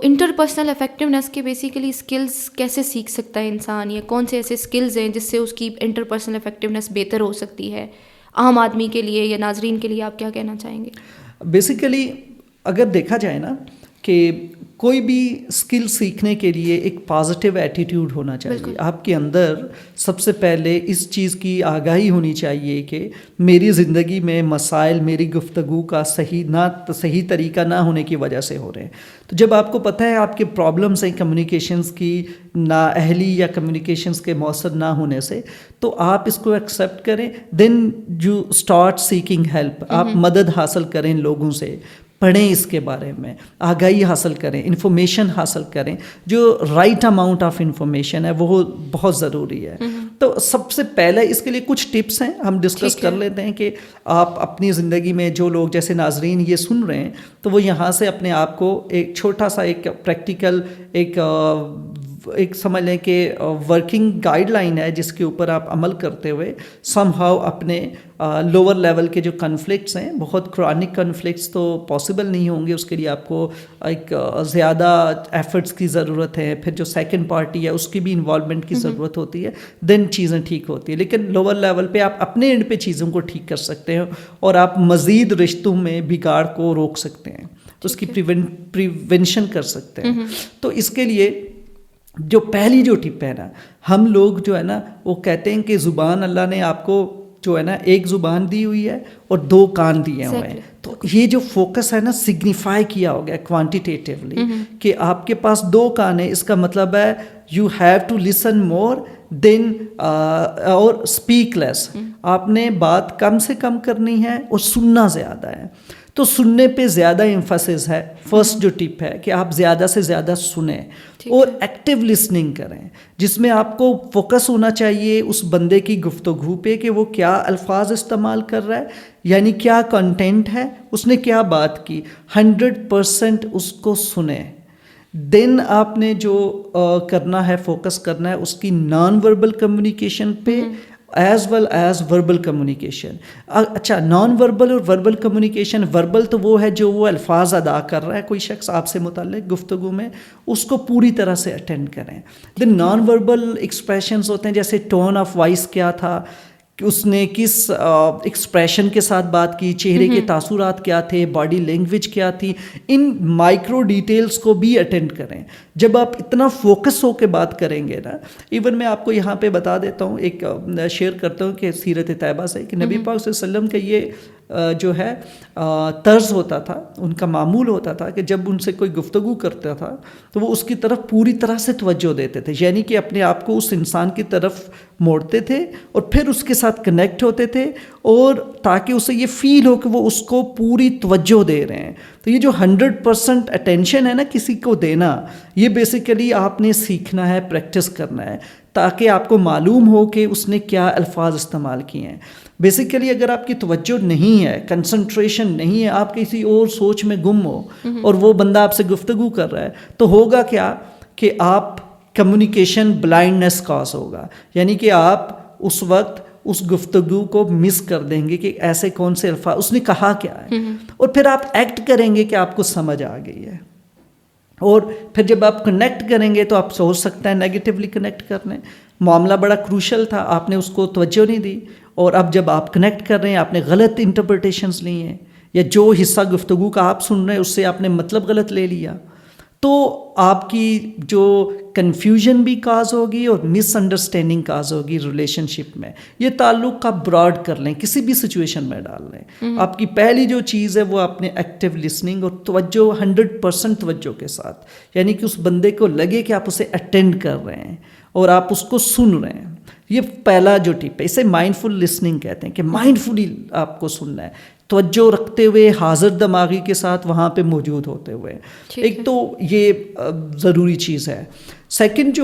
Interpersonal effectiveness کے basically skills کیسے سیکھ سکتا ہے انسان, یا کون سے ایسے اسکلز ہیں جس سے اس کی انٹرپرسنل افیکٹونیس بہتر ہو سکتی ہے عام آدمی کے لیے یا ناظرین کے لیے؟ آپ کیا کہنا چاہیں گے؟ بیسیکلی اگر دیکھا جائے نا کہ کوئی بھی اسکل سیکھنے کے لیے ایک پازیٹیو ایٹیٹیوڈ ہونا چاہیے. آپ کے اندر سب سے پہلے اس چیز کی آگاہی ہونی چاہیے کہ میری زندگی میں مسائل میری گفتگو کا صحیح طریقہ نہ ہونے کی وجہ سے ہو رہے ہیں. تو جب آپ کو پتہ ہے آپ کے پرابلمس ہیں کمیونیکیشنز کی نااہلی یا کمیونیکیشنز کے مؤثر نہ ہونے سے, تو آپ اس کو ایکسیپٹ کریں. Then you start seeking help. آپ مدد حاصل کریں لوگوں سے, پڑھیں اس کے بارے میں, آگاہی حاصل کریں, انفارمیشن حاصل کریں. جو رائٹ اماؤنٹ آف انفارمیشن ہے وہ بہت ضروری ہے. تو سب سے پہلے اس کے لیے کچھ ٹپس ہیں, ہم ڈسکس کر لیتے ہیں کہ آپ اپنی زندگی میں جو لوگ جیسے ناظرین یہ سن رہے ہیں تو وہ یہاں سے اپنے آپ کو ایک چھوٹا سا ایک پریکٹیکل ایک سمجھ لیں کہ ورکنگ گائیڈ لائن ہے جس کے اوپر آپ عمل کرتے ہوئے سم ہاؤ اپنے لوور لیول کے جو کنفلکٹس ہیں, بہت کرونک کنفلکٹس تو پاسبل نہیں ہوں گے, اس کے لیے آپ کو ایک زیادہ ایفرٹس کی ضرورت ہے, پھر جو سیکنڈ پارٹی ہے اس کی بھی انوالومنٹ کی ضرورت ہوتی ہے, دین چیزیں ٹھیک ہوتی ہیں. لیکن لوور لیول پہ آپ اپنے اینڈ پہ چیزوں کو ٹھیک کر سکتے ہیں اور آپ مزید رشتوں میں بگاڑ کو روک سکتے ہیں, اس کی پریونشن کر سکتے ہیں. تو اس کے لیے جو پہلی جو ٹپ ہے نا, ہم لوگ جو ہے نا وہ کہتے ہیں کہ زبان اللہ نے آپ کو جو ہے نا ایک زبان دی ہوئی ہے اور 2 کان دیے ہوئے ہیں. تو یہ جو فوکس ہے نا سگنیفائی کیا ہو گیا کوانٹیٹیٹیولی کہ آپ کے پاس 2 کان ہیں. اس کا مطلب ہے یو ہیو ٹو لسن مور دین اور اسپیک لیس. آپ نے بات کم سے کم کرنی ہے اور سننا زیادہ ہے. تو سننے پہ زیادہ ایمفسس ہے. فرسٹ جو ٹپ ہے کہ آپ زیادہ سے زیادہ سنیں اور ایکٹیو لسننگ کریں, جس میں آپ کو فوکس ہونا چاہیے اس بندے کی گفتگو پہ کہ وہ کیا الفاظ استعمال کر رہا ہے, یعنی کیا کنٹینٹ ہے, اس نے کیا بات کی. 100% اس کو سنیں. دین آپ نے جو کرنا ہے فوکس کرنا ہے اس کی نان وربل کمیونیکیشن پہ as well as verbal communication. اچھا, نان وربل اور وربل کمیونیکیشن. وربل تو وہ ہے جو وہ الفاظ ادا کر رہا ہے کوئی شخص آپ سے متعلق گفتگو میں, اس کو پوری طرح سے اٹینڈ کریں. دین نان وربل ایکسپریشنز ہوتے ہیں جیسے ٹون آف وائس کیا تھا, کہ اس نے کس ایکسپریشن کے ساتھ بات کی, چہرے کے تاثرات کیا تھے, باڈی لینگویج کیا تھی, ان مائکرو ڈیٹیلز کو بھی اٹینڈ کریں. جب آپ اتنا فوکس ہو کے بات کریں گے نا, ایون میں آپ کو یہاں پہ بتا دیتا ہوں, ایک شیئر کرتا ہوں کہ سیرت طیبہ سے کہ نبی پاک صلی اللہ علیہ وسلم کا یہ جو ہے طرز ہوتا تھا, ان کا معمول ہوتا تھا کہ جب ان سے کوئی گفتگو کرتا تھا تو وہ اس کی طرف پوری طرح سے توجہ دیتے تھے, یعنی کہ اپنے آپ کو اس انسان کی طرف موڑتے تھے اور پھر اس کے ساتھ کنیکٹ ہوتے تھے, اور تاکہ اسے یہ فیل ہو کہ وہ اس کو پوری توجہ دے رہے ہیں. تو یہ جو 100% اٹینشن ہے نا کسی کو دینا, یہ بیسیکلی آپ نے سیکھنا ہے, پریکٹس کرنا ہے, تاکہ آپ کو معلوم ہو کہ اس نے کیا الفاظ استعمال کیے ہیں. بیسیکلی اگر آپ کی توجہ نہیں ہے, کنسنٹریشن نہیں ہے, آپ کسی اور سوچ میں گم ہو اور وہ بندہ آپ سے گفتگو کر رہا ہے, تو ہوگا کیا کہ آپ کمیونیکیشن بلائنڈنس کاز ہوگا, یعنی کہ آپ اس وقت اس گفتگو کو مس کر دیں گے کہ ایسے کون سے الفاظ اس نے کہا کیا ہے, اور پھر آپ ایکٹ کریں گے کہ آپ کو سمجھ آ گئی ہے. اور پھر جب آپ کنیکٹ کریں گے تو آپ سوچ سکتے ہیں نیگیٹیولی کنیکٹ کرنے, معاملہ بڑا کروشل تھا, آپ نے اس کو توجہ نہیں دی, اور اب جب آپ کنیکٹ کر رہے ہیں آپ نے غلط انٹرپریٹیشنز لی ہیں, یا جو حصہ گفتگو کا آپ سن رہے ہیں اس سے آپ نے مطلب غلط لے لیا, تو آپ کی جو کنفیوژن بھی کاز ہوگی اور مس انڈرسٹینڈنگ کاز ہوگی ریلیشن شپ میں. یہ تعلق آپ براڈ کر لیں, کسی بھی سچویشن میں ڈال لیں. آپ کی پہلی جو چیز ہے وہ اپنے ایکٹیو لسننگ اور توجہ 100% توجہ کے ساتھ, یعنی کہ اس بندے کو لگے کہ آپ اسے اٹینڈ کر رہے ہیں اور آپ اس کو سن رہے ہیں. یہ پہلا جو ٹپ ہے, اسے مائنڈفل لسننگ کہتے ہیں کہ مائنڈفلی آپ کو سننا ہے, توجہ رکھتے ہوئے, حاضر دماغی کے ساتھ وہاں پہ موجود ہوتے ہوئے. ایک تو یہ ضروری چیز ہے. سیکنڈ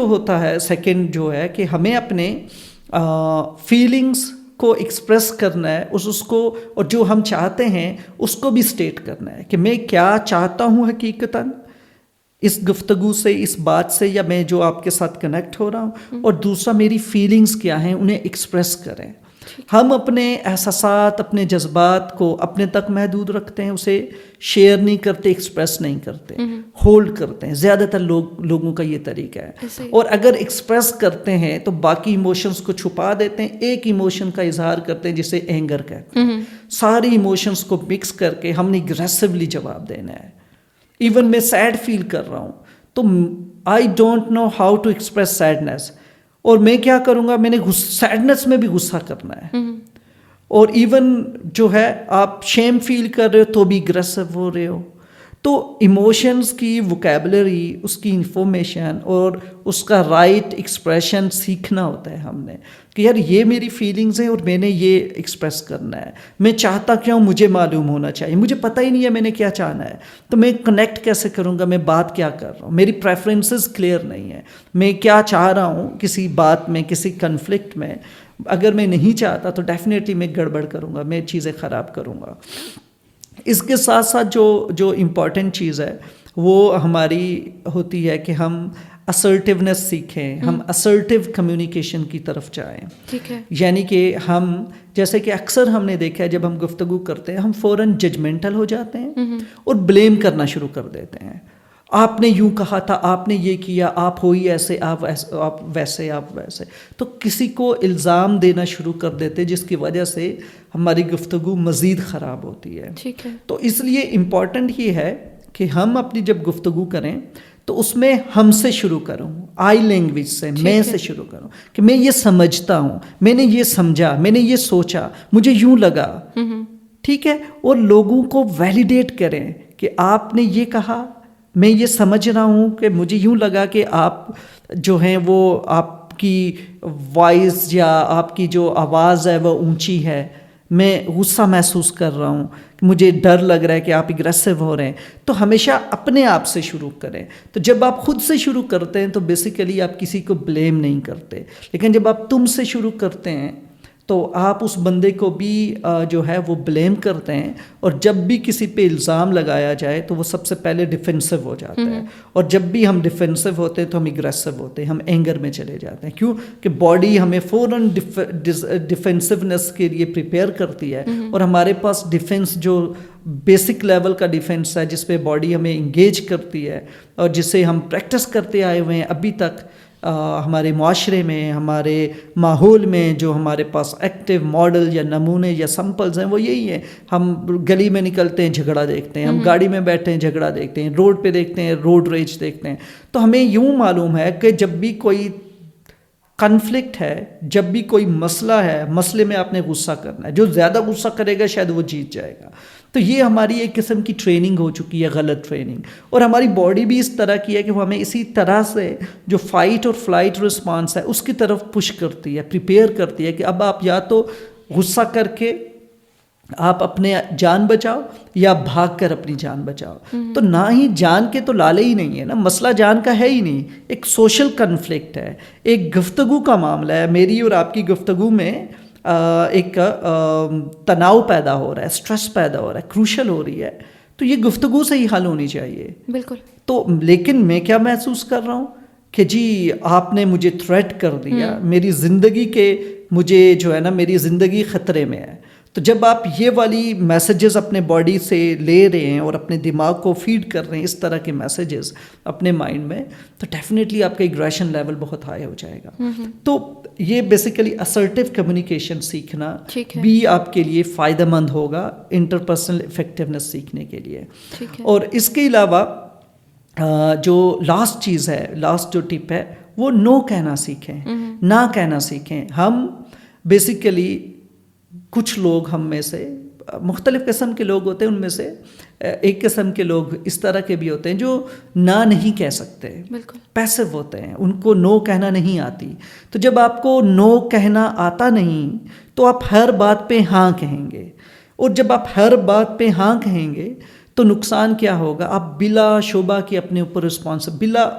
جو ہے کہ ہمیں اپنے فیلنگس کو ایکسپریس کرنا ہے, اس کو, اور جو ہم چاہتے ہیں اس کو بھی اسٹیٹ کرنا ہے کہ میں کیا چاہتا ہوں حقیقتاً اس گفتگو سے, اس بات سے, یا میں جو آپ کے ساتھ کنیکٹ ہو رہا ہوں, اور دوسرا میری فیلنگس کیا ہیں انہیں ایکسپریس کریں. ہم اپنے احساسات اپنے جذبات کو اپنے تک محدود رکھتے ہیں, اسے شیئر نہیں کرتے, ایکسپریس نہیں کرتے, ہولڈ کرتے ہیں. زیادہ تر لوگوں کا یہ طریقہ ہے. اور اگر ایکسپریس کرتے ہیں تو باقی ایموشنز کو چھپا دیتے ہیں, ایک ایموشن کا اظہار کرتے ہیں جسے اینگر کہتے ہیں. ساری ایموشنز کو مکس کر کے ہم نے اگریسولی جواب دینا ہے. ایون میں سیڈ فیل کر رہا ہوں تو I don't know how to express sadness, اور میں کیا کروں گا, میں نے سیڈنس میں بھی غصہ کرنا ہے. اور ایون جو ہے آپ شیم فیل کر رہے ہو تو بھی اگریسو ہو رہے ہو. تو ایموشنز کی ووکیبلری, اس کی انفارمیشن اور اس کا رائٹ ایکسپریشن سیکھنا ہوتا ہے ہم نے, کہ یار یہ میری فیلنگز ہیں اور میں نے یہ ایکسپریس کرنا ہے. میں چاہتا کیا ہوں مجھے معلوم ہونا چاہیے, مجھے پتہ ہی نہیں ہے میں نے کیا چاہنا ہے, تو میں کنیکٹ کیسے کروں گا, میں بات کیا کر رہا ہوں, میری پریفرنسز کلیئر نہیں ہے, میں کیا چاہ رہا ہوں کسی بات میں, کسی کنفلکٹ میں. اگر میں نہیں چاہتا تو ڈیفینیٹلی میں گڑبڑ کروں گا, میں چیزیں خراب کروں گا. اس کے ساتھ ساتھ جو امپورٹنٹ چیز ہے وہ ہماری ہوتی ہے کہ ہم اسرٹیونیس سیکھیں, ہم اسرٹیو کمیونیکیشن کی طرف جائیں. ٹھیک ہے. یعنی کہ ہم, جیسے کہ اکثر ہم نے دیکھا ہے جب ہم گفتگو کرتے ہیں ہم فوراً ججمنٹل ہو جاتے ہیں اور بلیم کرنا شروع کر دیتے ہیں. آپ نے یوں کہا تھا, آپ نے یہ کیا, آپ ہوئی ایسے, آپ ویسے, آپ ویسے. تو کسی کو الزام دینا شروع کر دیتے جس کی وجہ سے ہماری گفتگو مزید خراب ہوتی ہے. ٹھیک ہے. تو اس لیے امپورٹنٹ یہ ہے کہ ہم اپنی جب گفتگو کریں تو اس میں ہم سے شروع کروں, آئی لینگویج سے, میں سے شروع کروں کہ میں یہ سمجھتا ہوں, میں نے یہ سمجھا, میں نے یہ سوچا, مجھے یوں لگا. ٹھیک ہے. اور لوگوں کو ویلیڈیٹ کریں کہ آپ نے یہ کہا, میں یہ سمجھ رہا ہوں کہ مجھے یوں لگا کہ آپ جو ہیں وہ آپ کی وائس یا آپ کی جو آواز ہے وہ اونچی ہے, میں غصہ محسوس کر رہا ہوں, مجھے ڈر لگ رہا ہے کہ آپ اگریسو ہو رہے ہیں. تو ہمیشہ اپنے آپ سے شروع کریں. تو جب آپ خود سے شروع کرتے ہیں تو بیسیکلی آپ کسی کو بلیم نہیں کرتے, لیکن جب آپ تم سے شروع کرتے ہیں تو آپ اس بندے کو بھی جو ہے وہ بلیم کرتے ہیں, اور جب بھی کسی پہ الزام لگایا جائے تو وہ سب سے پہلے ڈیفینسو ہو جاتا ہے. اور جب بھی ہم ڈیفینسو ہوتے ہیں تو ہم اگریسو ہوتے ہیں, ہم اینگر میں چلے جاتے ہیں. کیوں کہ باڈی ہمیں فوراً ڈیفینسونیس کے لیے پریپیئر کرتی ہے, اور ہمارے پاس ڈیفینس جو بیسک لیول کا ڈیفینس ہے جس پہ باڈی ہمیں انگیج کرتی ہے اور جسے ہم پریکٹس کرتے آئے ہوئے ہیں ابھی تک. ہمارے معاشرے میں, ہمارے ماحول میں جو ہمارے پاس ایکٹیو ماڈل یا نمونے یا سمپلز ہیں وہ یہی ہیں. ہم گلی میں نکلتے ہیں جھگڑا دیکھتے ہیں, ہم گاڑی میں بیٹھے ہیں جھگڑا دیکھتے ہیں, روڈ پہ دیکھتے ہیں روڈ ریج دیکھتے ہیں. تو ہمیں یوں معلوم ہے کہ جب بھی کوئی کنفلکٹ ہے, جب بھی کوئی مسئلہ ہے, مسئلے میں آپ نے غصہ کرنا ہے, جو زیادہ غصہ کرے گا شاید وہ جیت جائے گا. تو یہ ہماری ایک قسم کی ٹریننگ ہو چکی ہے, غلط ٹریننگ. اور ہماری باڈی بھی اس طرح کی ہے کہ وہ ہمیں اسی طرح سے جو فائٹ اور فلائٹ رسپانس ہے اس کی طرف پش کرتی ہے, پریپیئر کرتی ہے کہ اب آپ یا تو غصہ کر کے آپ اپنے جان بچاؤ یا بھاگ کر اپنی جان بچاؤ. تو نہ ہی جان کے تو لالے ہی نہیں ہے نا, مسئلہ جان کا ہے ہی نہیں, ایک سوشل کنفلکٹ ہے, ایک گفتگو کا معاملہ ہے. میری اور آپ کی گفتگو میں ایک تناؤ پیدا ہو رہا ہے, اسٹریس پیدا ہو رہا ہے, کروشل ہو رہی ہے. تو یہ گفتگو سے ہی حل ہونی چاہیے. بالکل. تو لیکن میں کیا محسوس کر رہا ہوں کہ جی آپ نے مجھے تھریٹ کر دیا, میری زندگی کے, مجھے جو ہے نا میری زندگی خطرے میں ہے. تو جب آپ یہ والی میسیجز اپنے باڈی سے لے رہے ہیں اور اپنے دماغ کو فیڈ کر رہے ہیں اس طرح کے میسیجز اپنے مائنڈ میں, تو ڈیفینیٹلی آپ کا ایگریشن لیول بہت ہائی ہو جائے گا. تو یہ بیسیکلی اسرٹیو کمیونیکیشن سیکھنا بھی آپ کے لیے فائدہ مند ہوگا انٹرپرسنل افیکٹونیس سیکھنے کے لیے. اور اس کے علاوہ جو لاسٹ چیز ہے, لاسٹ جو ٹپ ہے وہ نو کہنا سیکھیں, نہ کہنا سیکھیں. ہم بیسیکلی کچھ لوگ ہم میں سے مختلف قسم کے لوگ ہوتے ہیں, ان میں سے ایک قسم کے لوگ اس طرح کے بھی ہوتے ہیں جو نہ نہیں کہہ سکتے, پیسو ہوتے ہیں, ان کو نو کہنا نہیں آتی. تو جب آپ کو نو کہنا آتا نہیں تو آپ ہر بات پہ ہاں کہیں گے, اور جب آپ ہر بات پہ ہاں کہیں گے تو نقصان کیا ہوگا, آپ بلا شبہ کی اپنے اوپر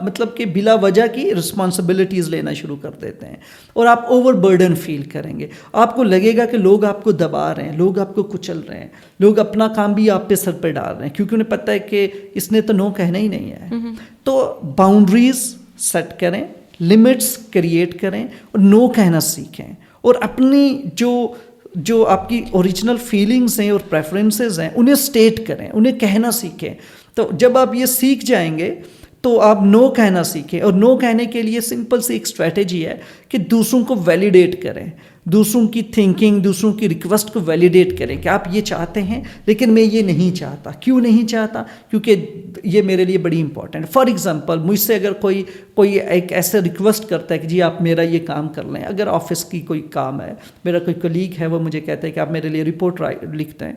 مطلب کہ بلا وجہ کی رسپانسبلٹیز لینا شروع کر دیتے ہیں, اور آپ اوور برڈن فیل کریں گے. آپ کو لگے گا کہ لوگ آپ کو دبا رہے ہیں, لوگ آپ کو کچل رہے ہیں, لوگ اپنا کام بھی آپ پہ سر پہ ڈال رہے ہیں, کیونکہ انہیں پتہ ہے کہ اس نے تو نو کہنا ہی نہیں ہے. تو باؤنڈریز سیٹ کریں, لمٹس کریٹ کریں اور نو کہنا سیکھیں. اور اپنی جو آپ کی اوریجنل فیلنگس ہیں اور پریفرنسز ہیں انہیں اسٹیٹ کریں, انہیں کہنا سیکھیں. تو جب آپ یہ سیکھ جائیں گے تو آپ نو کہنا سیکھیں, اور نو کہنے کے لیے سمپل سی ایک اسٹریٹجی ہے کہ دوسروں کو ویلیڈیٹ کریں, دوسروں کی تھنکنگ, دوسروں کی ریکویسٹ کو ویلیڈیٹ کریں کہ آپ یہ چاہتے ہیں لیکن میں یہ نہیں چاہتا. کیوں نہیں چاہتا؟ کیونکہ یہ میرے لیے بڑی امپورٹنٹ. فار ایگزامپل مجھ سے اگر کوئی ایک ایسے ریکویسٹ کرتا ہے کہ جی آپ میرا یہ کام کر لیں, اگر آفس کی کوئی کام ہے, میرا کوئی کلیگ ہے وہ مجھے کہتا ہے کہ آپ میرے لیے رپورٹ لکھ دیں,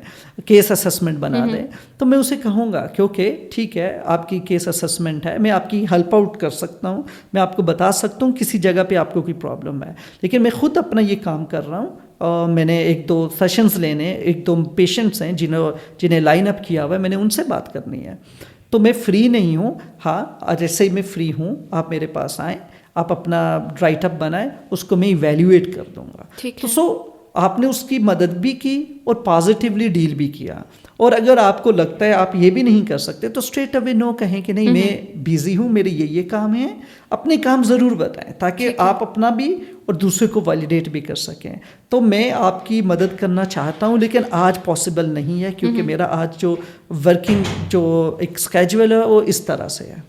کیس اسسمنٹ بنا دیں, تو میں اسے کہوں گا کہ اوکے ٹھیک ہے آپ کی کیس اسسمنٹ ہے, میں آپ کی ہیلپ آؤٹ کر سکتا ہوں, میں آپ کو بتا سکتا ہوں کسی جگہ پہ آپ کو کوئی پرابلم ہے, لیکن میں خود اپنا یہ کام کر رہا ہوں. میں نے 1-2 سیشنز لینے, 1-2 پیشنٹس ہیں جنہیں لائن اپ کیا ہوا ہے, میں نے ان سے بات کرنی ہے, تو میں فری نہیں ہوں. ہاں جیسے ہی میں فری ہوں آپ میرے پاس آئیں, آپ اپنا رائٹ اپ بنائیں, اس کو میں ایویلیویٹ کر دوں گا. تو سو آپ نے اس کی مدد بھی کی اور پازیٹیولی ڈیل بھی کیا. اور اگر آپ کو لگتا ہے آپ یہ بھی نہیں کر سکتے تو اسٹریٹ اوے نو کہیں کہ نہیں میں بیزی ہوں, میرے یہ کام ہیں, اپنے کام ضرور بتائیں تاکہ آپ اپنا بھی اور دوسرے کو ویلیڈیٹ بھی کر سکیں. تو میں آپ کی مدد کرنا چاہتا ہوں لیکن آج پاسبل نہیں ہے کیونکہ میرا آج جو ورکنگ جو ایک اسکیجول ہے وہ اس طرح سے ہے.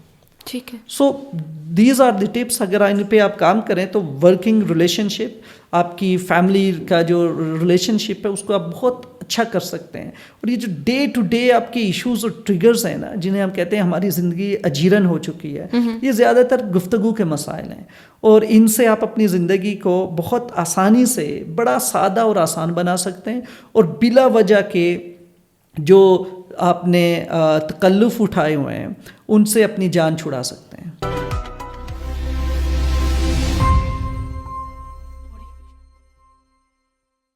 ٹھیک ہے. So these are the tips. اگر ان پہ آپ کام کریں تو ورکنگ ریلیشن شپ, آپ کی فیملی کا جو ریلیشن شپ ہے اس کو آپ بہت اچھا کر سکتے ہیں. اور یہ جو ڈے ٹو ڈے آپ کے ایشوز اور ٹریگرز ہیں نا, جنہیں ہم کہتے ہیں ہماری زندگی اجیرن ہو چکی ہے, یہ زیادہ تر گفتگو کے مسائل ہیں, اور ان سے آپ اپنی زندگی کو بہت آسانی سے بڑا سادہ اور آسان بنا سکتے ہیں, اور بلا وجہ کے جو آپ نے تکلف اٹھائے ہوئے ہیں ان سے اپنی جان چھڑا سکتے ہیں.